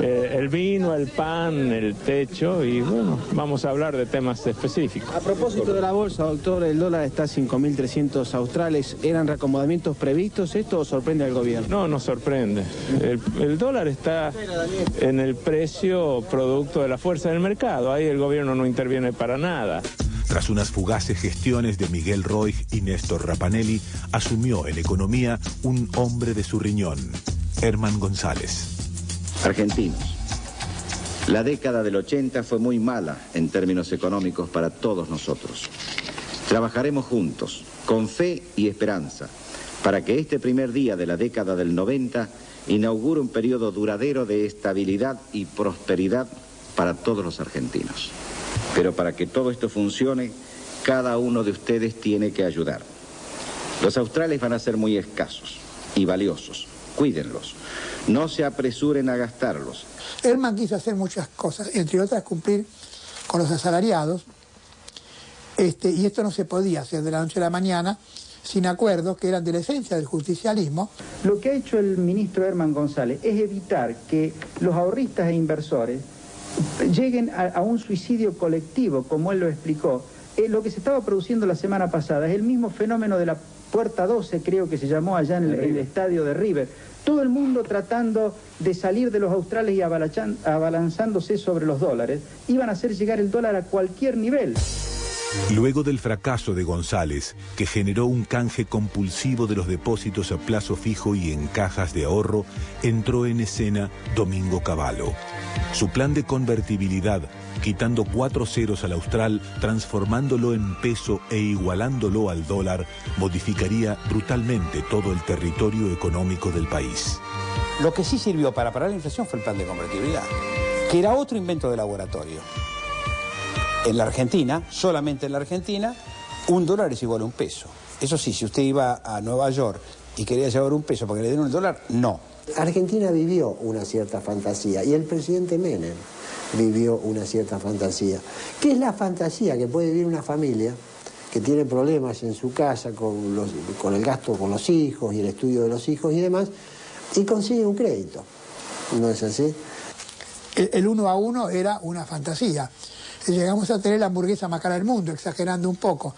[SPEAKER 24] el vino, el pan, el techo, y bueno, vamos a hablar de temas específicos.
[SPEAKER 23] A propósito de la Bolsa, doctor, el dólar está a 5.300 australes. ¿Eran reacomodamientos previstos esto o sorprende al gobierno?
[SPEAKER 24] No, nos sorprende. El dólar está en el precio producto de la fuerza del mercado. Ahí el gobierno no interviene para nada.
[SPEAKER 2] Tras unas fugaces gestiones de Miguel Roig y Néstor Rapanelli, asumió en economía un hombre de su riñón, Herman González.
[SPEAKER 25] Argentinos, la década del 80 fue muy mala en términos económicos para todos nosotros. Trabajaremos juntos, con fe y esperanza, para que este primer día de la década del 90 inaugure un periodo duradero de estabilidad y prosperidad para todos los argentinos. Pero para que todo esto funcione, cada uno de ustedes tiene que ayudar. Los australes van a ser muy escasos y valiosos. Cuídenlos. No se apresuren a gastarlos.
[SPEAKER 18] Herman quiso hacer muchas cosas, entre otras cumplir con los asalariados, y esto no se podía hacer de la noche a la mañana, sin acuerdos que eran de la esencia del justicialismo.
[SPEAKER 9] Lo que ha hecho el ministro Herman González es evitar que los ahorristas e inversores lleguen a un suicidio colectivo, como él lo explicó. Lo que se estaba produciendo la semana pasada es el mismo fenómeno de la Puerta 12, creo que se llamó allá en el estadio de River. Todo el mundo tratando de salir de los australes y abalanzándose sobre los dólares. Iban a hacer llegar el dólar a cualquier nivel.
[SPEAKER 2] Luego del fracaso de González, que generó un canje compulsivo de los depósitos a plazo fijo y en cajas de ahorro, entró en escena Domingo Cavallo. Su plan de convertibilidad, quitando 4 ceros al austral, transformándolo en peso e igualándolo al dólar, modificaría brutalmente todo el territorio económico del país.
[SPEAKER 4] Lo que sí sirvió para parar la inflación fue el plan de convertibilidad, que era otro invento de laboratorio. En la Argentina, solamente en la Argentina, $1 es igual a $1. Eso sí, si usted iba a Nueva York y quería llevar $1 porque le dieron el dólar, no.
[SPEAKER 26] Argentina vivió una cierta fantasía y el presidente Menem vivió una cierta fantasía. ¿Qué es la fantasía que puede vivir una familia que tiene problemas en su casa con el gasto con los hijos y el estudio de los hijos y demás, y consigue un crédito? ¿No es así?
[SPEAKER 18] El 1 a 1 era una fantasía. Llegamos a tener la hamburguesa más cara del mundo, exagerando un poco.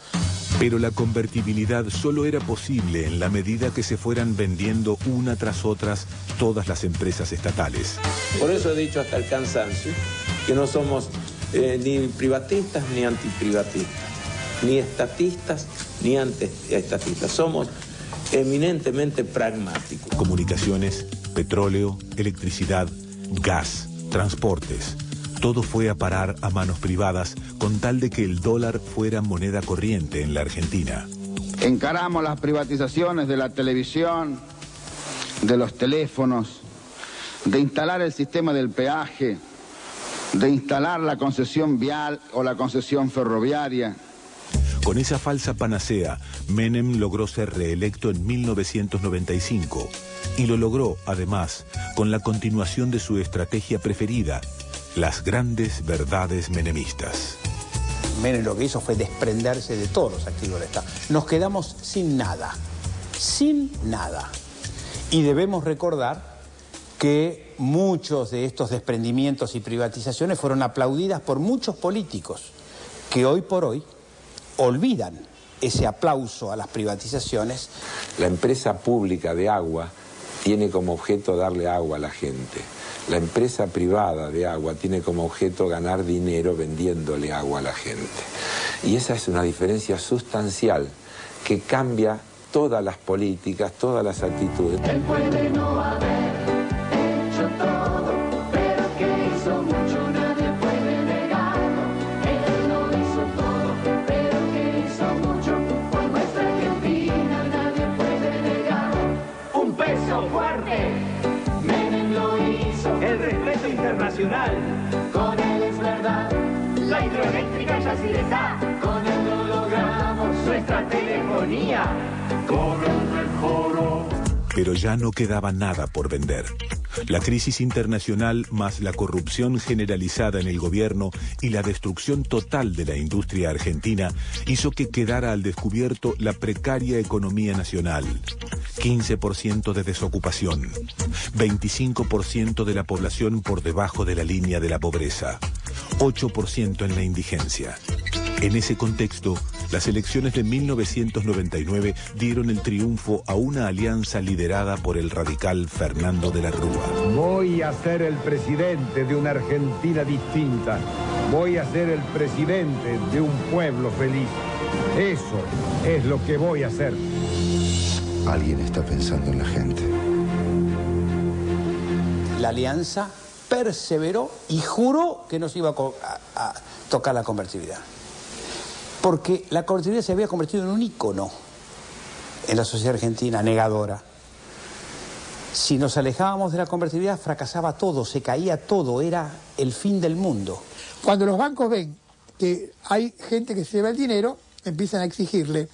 [SPEAKER 2] Pero la convertibilidad solo era posible en la medida que se fueran vendiendo una tras otras todas las empresas estatales.
[SPEAKER 20] Por eso he dicho hasta el cansancio que no somos ni privatistas ni antiprivatistas, ni estatistas ni antiestatistas. Somos eminentemente pragmáticos.
[SPEAKER 2] Comunicaciones, petróleo, electricidad, gas, transportes. Todo fue a parar a manos privadas con tal de que el dólar fuera moneda corriente en la Argentina.
[SPEAKER 27] Encaramos las privatizaciones de la televisión, de los teléfonos, de instalar el sistema del peaje, de instalar la concesión vial o la concesión ferroviaria.
[SPEAKER 2] Con esa falsa panacea, Menem logró ser reelecto en 1995 y lo logró, además, con la continuación de su estrategia preferida, las grandes verdades menemistas.
[SPEAKER 4] Menem lo que hizo fue desprenderse de todos los activos del Estado. Nos quedamos sin nada, sin nada. Y debemos recordar que muchos de estos desprendimientos y privatizaciones fueron aplaudidas por muchos políticos que hoy por hoy olvidan ese aplauso a las privatizaciones.
[SPEAKER 20] La empresa pública de agua tiene como objeto darle agua a la gente. La empresa privada de agua tiene como objeto ganar dinero vendiéndole agua a la gente. Y esa es una diferencia sustancial que cambia todas las políticas, todas las actitudes.
[SPEAKER 8] Él puede no haber hecho todo, pero que hizo mucho nadie puede negarlo. Él no hizo todo, pero que hizo mucho por nuestra Argentina nadie puede negarlo. Un peso fuerte, Menem lo hizo. El respeto internacional, con él es verdad. La hidroeléctrica ya sí está, con él lo logramos. Nuestra telefonía corre mejor.
[SPEAKER 2] Pero ya no quedaba nada por vender. La crisis internacional más la corrupción generalizada en el gobierno y la destrucción total de la industria argentina hizo que quedara al descubierto la precaria economía nacional. 15% de desocupación, 25% de la población por debajo de la línea de la pobreza, 8% en la indigencia. En ese contexto, las elecciones de 1999 dieron el triunfo a una alianza liderada por el radical Fernando de la Rúa.
[SPEAKER 11] Voy a ser el presidente de una Argentina distinta. Voy a ser el presidente de un pueblo feliz. Eso es lo que voy a hacer.
[SPEAKER 12] Alguien está pensando en la gente.
[SPEAKER 4] La alianza perseveró y juró que no se iba a tocar la convertibilidad. Porque la convertibilidad se había convertido en un ícono en la sociedad argentina, negadora. Si nos alejábamos de la convertibilidad, fracasaba todo, se caía todo, era el fin del mundo.
[SPEAKER 18] Cuando los bancos ven que hay gente que se lleva el dinero, empiezan a exigirle.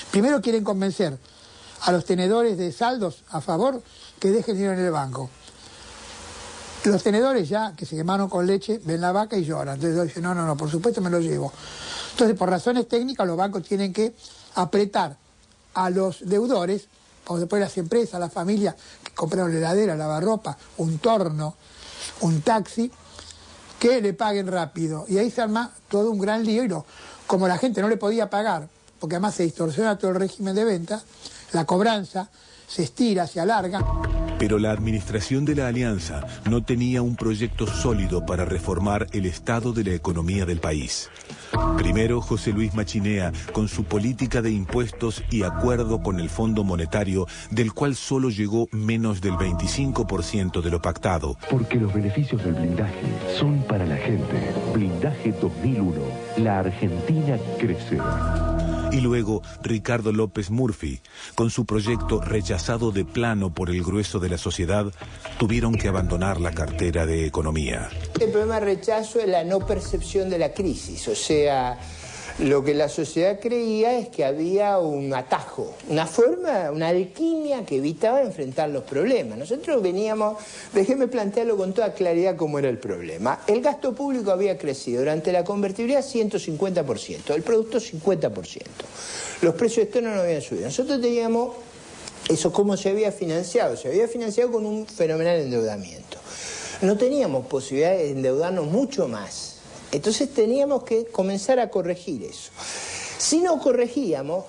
[SPEAKER 18] Primero quieren convencer a los tenedores de saldos a favor que dejen el dinero en el banco. Los tenedores ya, que se quemaron con leche, ven la vaca y lloran. Entonces dicen, no, por supuesto me lo llevo. Entonces, por razones técnicas, los bancos tienen que apretar a los deudores, como después las empresas, las familias que compraron la heladera, lavarropa, un torno, un taxi, que le paguen rápido. Y ahí se arma todo un gran lío. Y como la gente no le podía pagar, porque además se distorsiona todo el régimen de venta, la cobranza se estira, se alarga.
[SPEAKER 2] Pero la administración de la Alianza no tenía un proyecto sólido para reformar el estado de la economía del país. Primero, José Luis Machinea, con su política de impuestos y acuerdo con el Fondo Monetario, del cual solo llegó menos del 25% de lo pactado.
[SPEAKER 13] Porque los beneficios del blindaje son para la gente. Blindaje 2001. La Argentina crece.
[SPEAKER 2] Y luego, Ricardo López Murphy, con su proyecto rechazado de plano por el grueso de la sociedad, tuvieron que abandonar la cartera de Economía.
[SPEAKER 15] El problema de rechazo es la no percepción de la crisis, o sea, lo que la sociedad creía es que había un atajo, una forma, una alquimia que evitaba enfrentar los problemas. Nosotros veníamos, déjeme plantearlo con toda claridad cómo era el problema. El gasto público había crecido durante la convertibilidad 150%, el producto 50%. Los precios externos no habían subido. Nosotros teníamos eso, ¿cómo se había financiado? Se había financiado con un fenomenal endeudamiento. No teníamos posibilidad de endeudarnos mucho más. Entonces teníamos que comenzar a corregir eso. Si no corregíamos,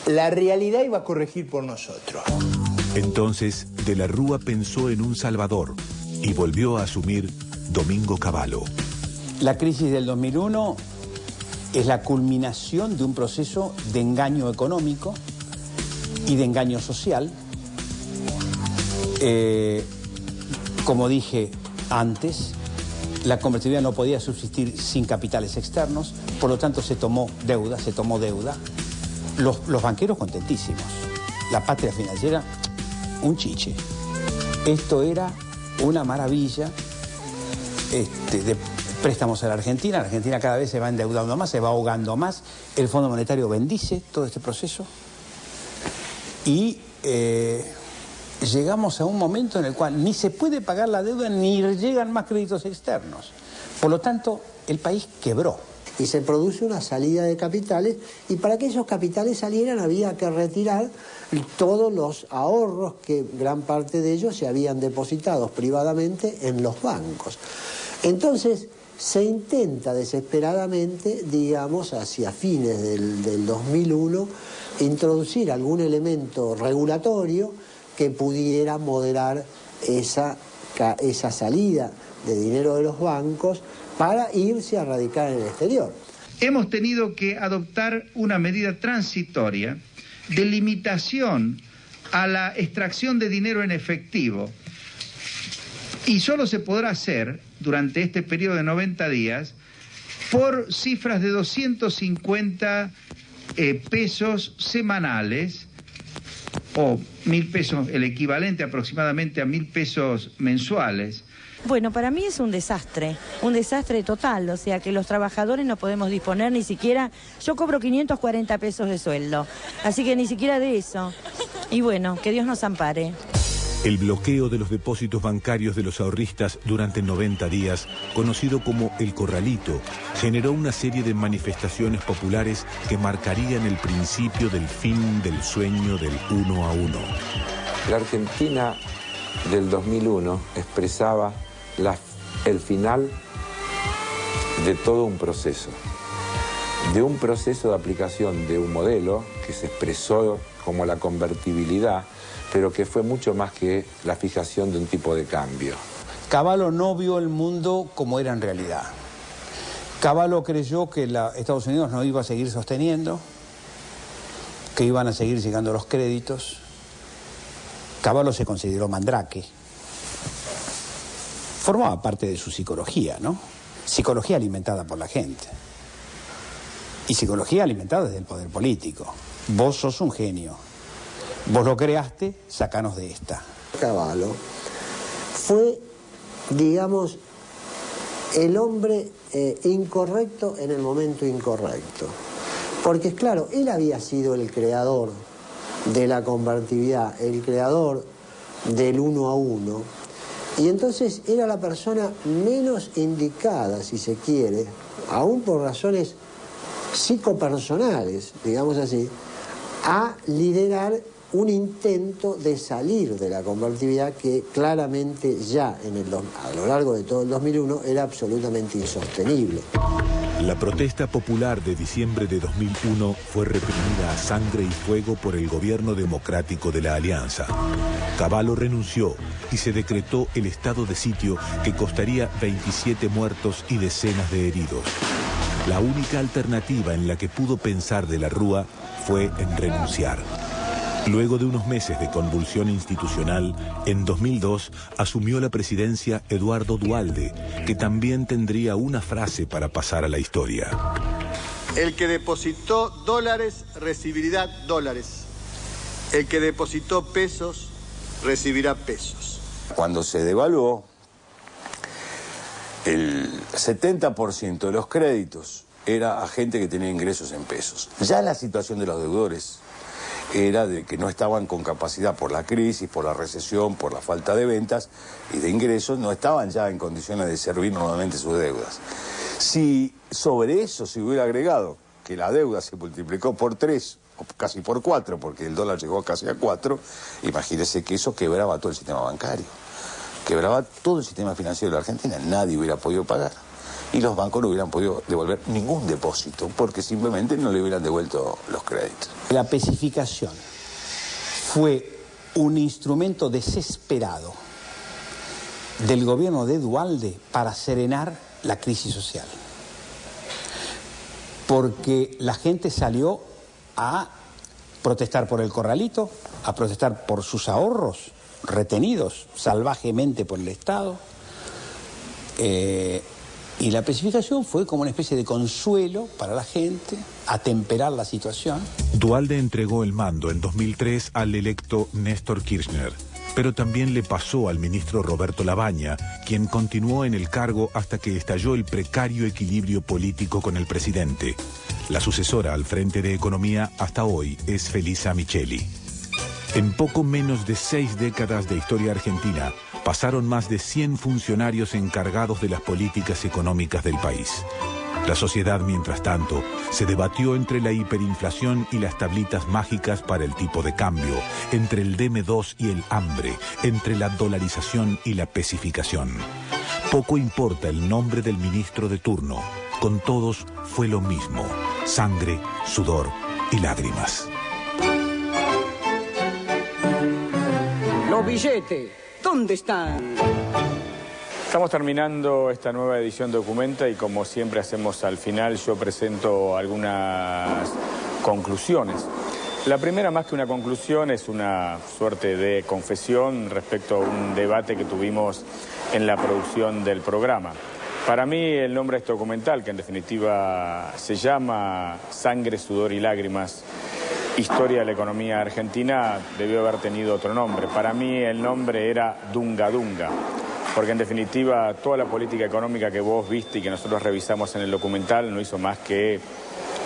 [SPEAKER 15] la realidad iba a corregir por nosotros.
[SPEAKER 2] Entonces, de la Rúa pensó en un salvador y volvió a asumir Domingo Cavallo.
[SPEAKER 4] La crisis del 2001 es la culminación de un proceso de engaño económico y de engaño social. Como dije antes, la convertibilidad no podía subsistir sin capitales externos, por lo tanto se tomó deuda. Los banqueros contentísimos. La patria financiera, un chiche. Esto era una maravilla de préstamos a la Argentina. La Argentina cada vez se va endeudando más, se va ahogando más. El Fondo Monetario bendice todo este proceso. Y llegamos a un momento en el cual ni se puede pagar la deuda ni llegan más créditos externos. Por lo tanto, el país quebró.
[SPEAKER 26] Y se produce una salida de capitales, y para que esos capitales salieran había que retirar todos los ahorros que gran parte de ellos se habían depositado privadamente en los bancos. Entonces, se intenta desesperadamente, digamos, hacia fines del 2001, introducir algún elemento regulatorio que pudiera moderar esa salida de dinero de los bancos para irse a radicar en el exterior.
[SPEAKER 9] Hemos tenido que adoptar una medida transitoria de limitación a la extracción de dinero en efectivo, y solo se podrá hacer durante este periodo de 90 días por cifras de 250 pesos semanales, o 1.000 pesos, el equivalente aproximadamente a 1.000 pesos mensuales.
[SPEAKER 1] Bueno, para mí es un desastre total, o sea que los trabajadores no podemos disponer ni siquiera, yo cobro 540 pesos de sueldo, así que ni siquiera de eso. Y bueno, que Dios nos ampare.
[SPEAKER 2] El bloqueo de los depósitos bancarios de los ahorristas durante 90 días, conocido como el Corralito, generó una serie de manifestaciones populares que marcarían el principio del fin del sueño del 1 a 1.
[SPEAKER 20] La Argentina del 2001 expresaba el final de todo un proceso, de aplicación de un modelo que se expresó como la convertibilidad, pero que fue mucho más que la fijación de un tipo de cambio.
[SPEAKER 4] Cavallo no vio el mundo como era en realidad. Cavallo creyó que Estados Unidos no iba a seguir sosteniendo, que iban a seguir llegando los créditos. Cavallo se consideró mandrake. Formaba parte de su psicología, ¿no? Psicología alimentada por la gente. Y psicología alimentada desde el poder político. Vos sos un genio. Vos lo creaste, sacanos de esta.
[SPEAKER 26] Cavallo fue, digamos, el hombre incorrecto en el momento incorrecto. Porque, claro, él había sido el creador de la convertibilidad, el creador del 1 a 1, y entonces era la persona menos indicada, si se quiere, aún por razones psicopersonales, digamos así, a liderar un intento de salir de la convertibilidad que claramente ya a lo largo de todo el 2001 era absolutamente insostenible.
[SPEAKER 2] La protesta popular de diciembre de 2001 fue reprimida a sangre y fuego por el gobierno democrático de la Alianza. Cavallo renunció y se decretó el estado de sitio que costaría 27 muertos y decenas de heridos. La única alternativa en la que pudo pensar de la Rúa fue en renunciar. Luego de unos meses de convulsión institucional, en 2002 asumió la presidencia Eduardo Duhalde, que también tendría una frase para pasar a la historia.
[SPEAKER 5] El que depositó dólares recibirá dólares. El que depositó pesos recibirá pesos.
[SPEAKER 14] Cuando se devaluó, el 70% de los créditos era a gente que tenía ingresos en pesos. Ya la situación de los deudores era de que no estaban con capacidad por la crisis, por la recesión, por la falta de ventas y de ingresos, no estaban ya en condiciones de servir nuevamente sus deudas. Si sobre eso se hubiera agregado que la deuda se multiplicó por 3 o casi por 4, porque el dólar llegó casi a 4, imagínese que eso quebraba todo el sistema bancario, quebraba todo el sistema financiero de la Argentina, nadie hubiera podido pagar. Y los bancos no hubieran podido devolver ningún depósito porque simplemente no le hubieran devuelto los créditos.
[SPEAKER 4] La pacificación fue un instrumento desesperado del gobierno de Duhalde para serenar la crisis social. Porque la gente salió a protestar por el Corralito, a protestar por sus ahorros retenidos salvajemente por el Estado. Y la pacificación fue como una especie de consuelo para la gente, atemperar la situación.
[SPEAKER 2] Duhalde entregó el mando en 2003 al electo Néstor Kirchner, pero también le pasó al ministro Roberto Labaña, quien continuó en el cargo hasta que estalló el precario equilibrio político con el presidente. La sucesora al frente de Economía hasta hoy es Felisa Micheli. En poco menos de 6 décadas de historia argentina, pasaron más de 100 funcionarios encargados de las políticas económicas del país. La sociedad, mientras tanto, se debatió entre la hiperinflación y las tablitas mágicas para el tipo de cambio, entre el DM2 y el hambre, entre la dolarización y la pesificación. Poco importa el nombre del ministro de turno, con todos fue lo mismo: sangre, sudor y lágrimas.
[SPEAKER 6] Los billetes, ¿dónde están?
[SPEAKER 24] Estamos terminando esta nueva edición de Documenta y como siempre hacemos al final, yo presento algunas conclusiones. La primera, más que una conclusión, es una suerte de confesión respecto a un debate que tuvimos en la producción del programa. Para mí el nombre de este documental, que en definitiva se llama Sangre, Sudor y Lágrimas, Historia de la Economía Argentina, debió haber tenido otro nombre. Para mí el nombre era Dunga Dunga, porque en definitiva toda la política económica que vos viste y que nosotros revisamos en el documental no hizo más que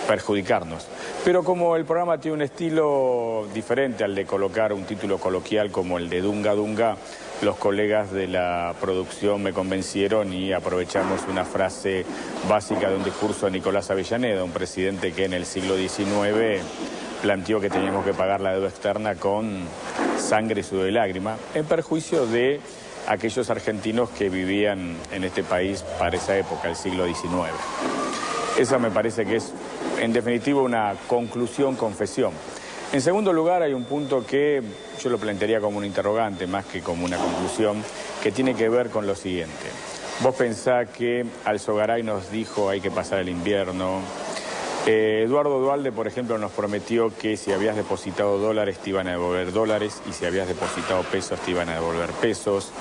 [SPEAKER 24] perjudicarnos. Pero como el programa tiene un estilo diferente al de colocar un título coloquial como el de Dunga Dunga, los colegas de la producción me convencieron y aprovechamos una frase básica de un discurso de Nicolás Avellaneda, un presidente que en el siglo XIX planteó que teníamos que pagar la deuda externa con sangre, sudor y lágrima, en perjuicio de aquellos argentinos que vivían en este país para esa época, el siglo XIX. Esa me parece que es, en definitiva, una conclusión, confesión. En segundo lugar, hay un punto que yo lo plantearía como un interrogante, más que como una conclusión, que tiene que ver con lo siguiente. Vos pensás que Alzogaray nos dijo hay que pasar el invierno. Eduardo Duhalde, por ejemplo, nos prometió que si habías depositado dólares te iban a devolver dólares y si habías depositado pesos te iban a devolver pesos.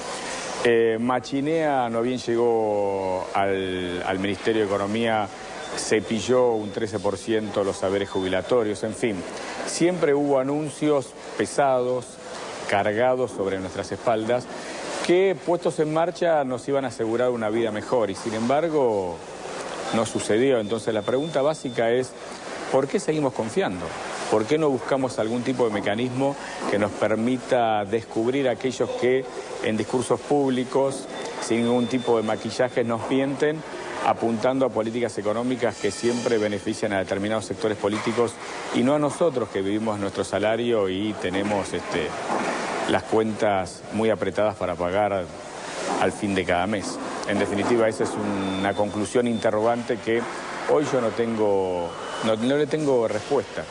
[SPEAKER 24] Machinea, no bien llegó al Ministerio de Economía, cepilló un 13% los saberes jubilatorios, en fin. Siempre hubo anuncios pesados, cargados sobre nuestras espaldas, que puestos en marcha nos iban a asegurar una vida mejor y sin embargo no sucedió. Entonces la pregunta básica es, ¿por qué seguimos confiando? ¿Por qué no buscamos algún tipo de mecanismo que nos permita descubrir a aquellos que en discursos públicos, sin ningún tipo de maquillaje, nos mienten, apuntando a políticas económicas que siempre benefician a determinados sectores políticos y no a nosotros que vivimos nuestro salario y tenemos las cuentas muy apretadas para pagar al fin de cada mes? En definitiva, esa es una conclusión interrogante que hoy yo no le tengo respuesta.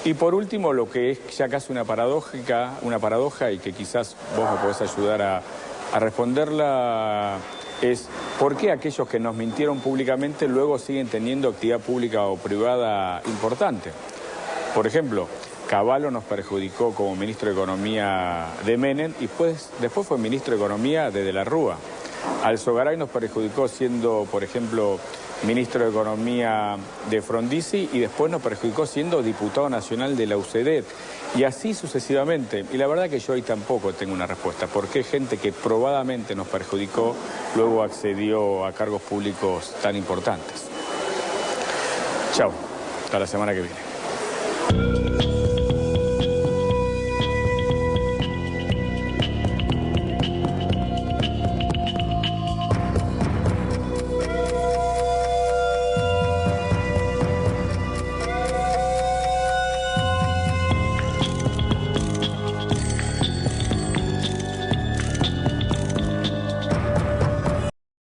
[SPEAKER 24] Y por último, lo que es ya casi una paradoja y que quizás vos me podés ayudar a responderla, es ¿por qué aquellos que nos mintieron públicamente luego siguen teniendo actividad pública o privada importante? Por ejemplo, Cavallo nos perjudicó como ministro de Economía de Menem y después fue ministro de Economía de la Rúa. Alzogaray nos perjudicó siendo, por ejemplo, ministro de Economía de Frondizi y después nos perjudicó siendo diputado nacional de la UCD y así sucesivamente. Y la verdad que yo hoy tampoco tengo una respuesta. ¿Por qué gente que probadamente nos perjudicó luego accedió a cargos públicos tan importantes? Chao, hasta la semana que viene.